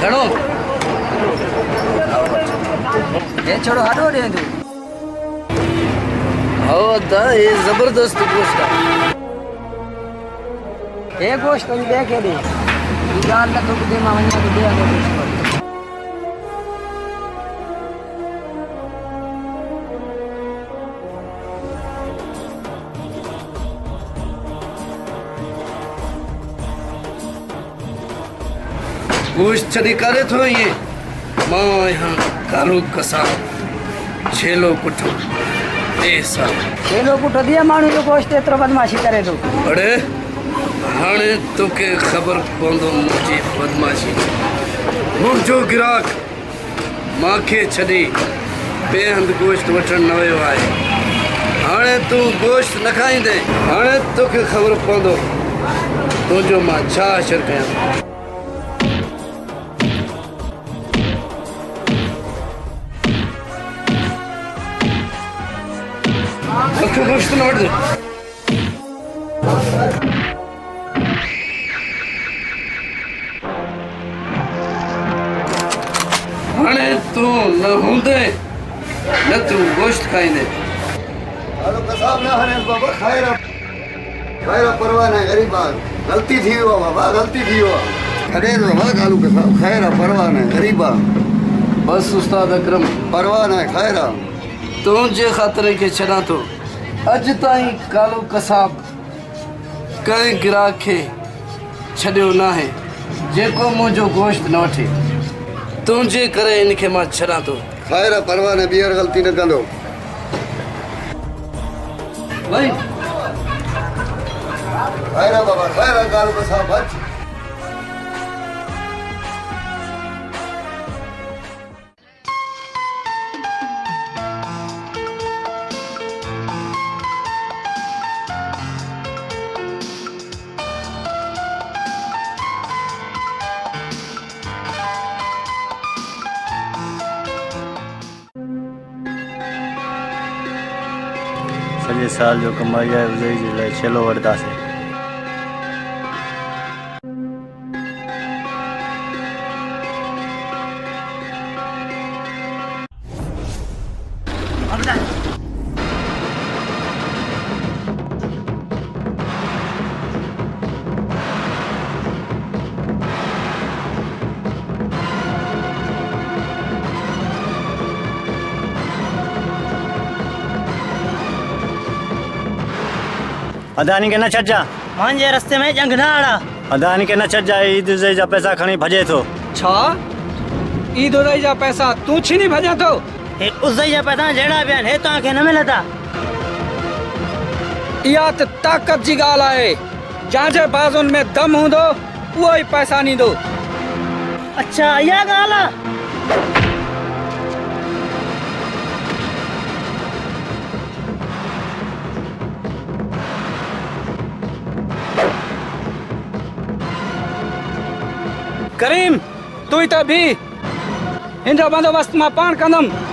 घणो ये छोड़ो हटो रे तू दा ये जबरदस्त गोश्त है ये गोश्त भी देखे दे जान ना तो दे मावन्या को दे गोश्त गोश्त छड़ी करे थो ये मां यहाँ कालू कसा छेलो कुठो ऐसा छेलो कुठो दिया मानू जो गोश्त एतरो बदमाशी करे तो अरे हाने तो के खबर पवंदो मुझी बदमाशी मुझो गिराक मां के छड़ी बेहंद गोश्त वठण न वयो आहे हाने तू गोश्त न खाईंदे हाने तो के खबर पवंदो तो जो मां छा असर कयां गोश्त लौट दे हाने तू न होंदे न तू गोश्त खाईंदे हेलो कसाब ना हने बाबा खैर परवाह न गरीबा गलती थी वो बाबा गलती थी वो खड़े बाबा कालू कसाब खैर परवाह न गरीबा बस उस्ताद अकरम परवाह न खैर तुझे खातिर के छड़ा तो अज ताई कालो कसाब कई गिराक के छड़ियो ना है जेको मुझो गोश्त न वठे तुझे करे इनके मां छड़ा तो खैर परवाह न बियर गलती न कंदो भाई खैर बाबा खैर कालू कसाब बच सॼे साल जो कमाई आहे उन जे लाइ छेलो वठंदासीं अदानी के न छॾजा मुंहिंजे रस्ते में जंग न आड़ा अदानी के न छॾजा ईद उज़ई जा पैसा खणी भॼे थो छा ईद उज़ई जा पैसा तू छीनी भॼा थो हे उज़ई जा पैसा जहिड़ा बि आहिनि हे तव्हांखे न मिलंदा इहा त ताक़त जी ॻाल्हि आहे जंहिंजे बाज़ुनि में दम हूंदो उहो ई पैसा ॾींदो अच्छा इहा ॻाल्हि आहे करीम तू ही त भी इन जो बंदोबस्त मां पाण कंदुमि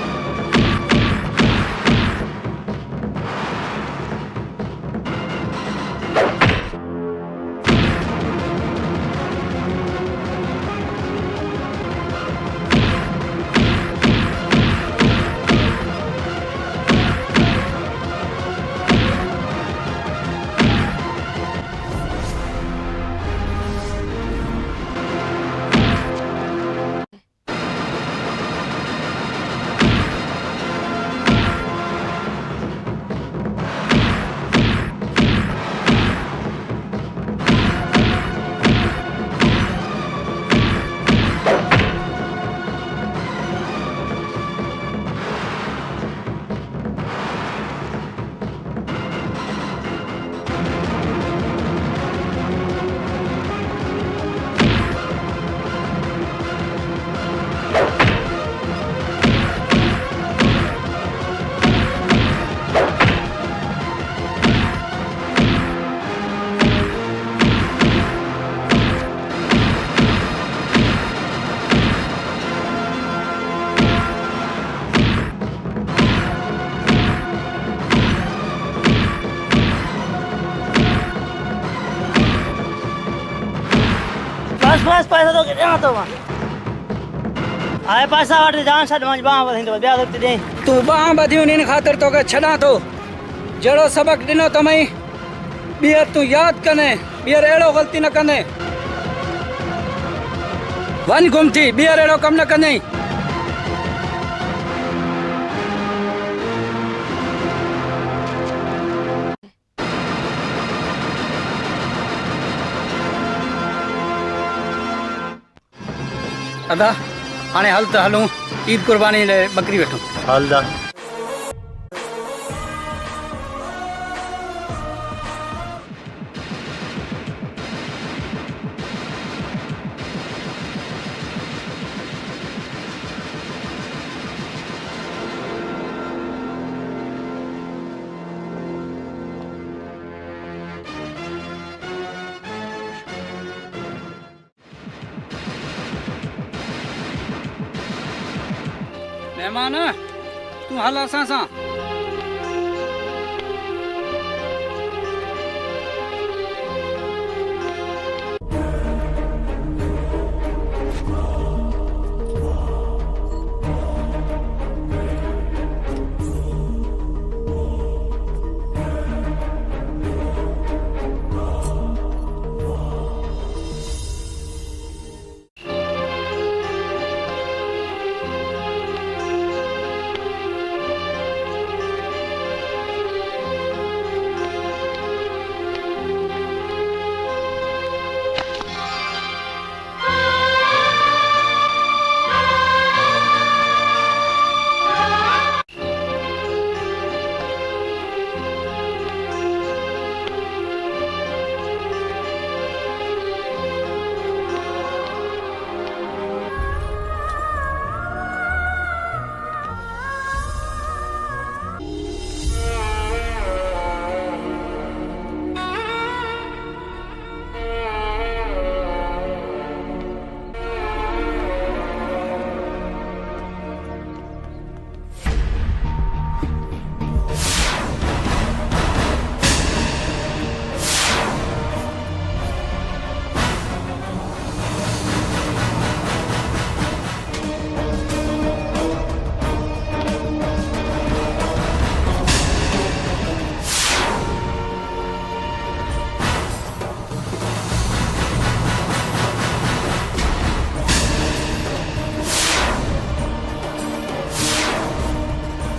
बस बस पैसा तो कितना तो आए पैसा वाटे जान छड मंज बाह वधिन तो ब्याह तो दे तू बाह बधियूं इन खातिर तो के छड़ा तो जड़ो सबक दिनो तमई बियर तू याद कने बियर एड़ो गलती न कने वन गुम थी बियर एड़ो कम न कने अदा हाणे हल त हलूं ईद कुर्बानी ले बकरी वठूं हलदा मेहमान तू हल असां सां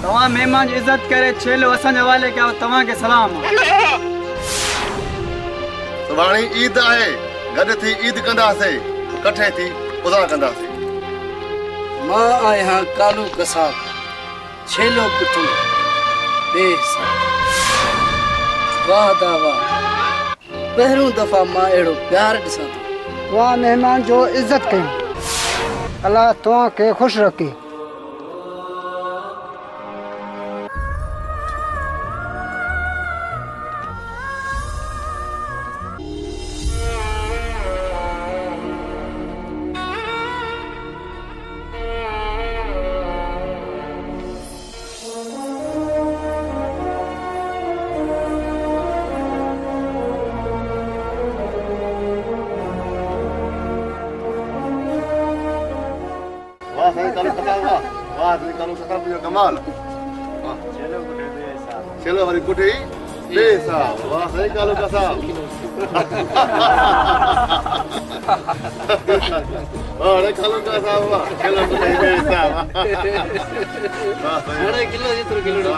तव्हां मेहमान जी इज्जत करे छेलो असांजे हवाले कयो तव्हांखे सलाम सुभाणे ईद आहे गॾु थी ईद कंदासीं कठे थी उज़ा कंदासीं मां आहियां कालू कसाब छेलो कुटुंब बेसाब वाह दावा पहिरियों दफ़ा मां अहिड़ो प्यार ॾिसां थो वाह मेहमान जो इज्जत कयूं अल्लाह तव्हांखे ख़ुशि रखे वाह साईं कालू कसाब वाह साईं कालू कसाब जो कमाल चलो वरी कुटी बेसाब वाह साईं कालू कसाब अरे कालू कसाब वाह चलो कुटी बेसाब वाह साईं किलो जेतिरो किलो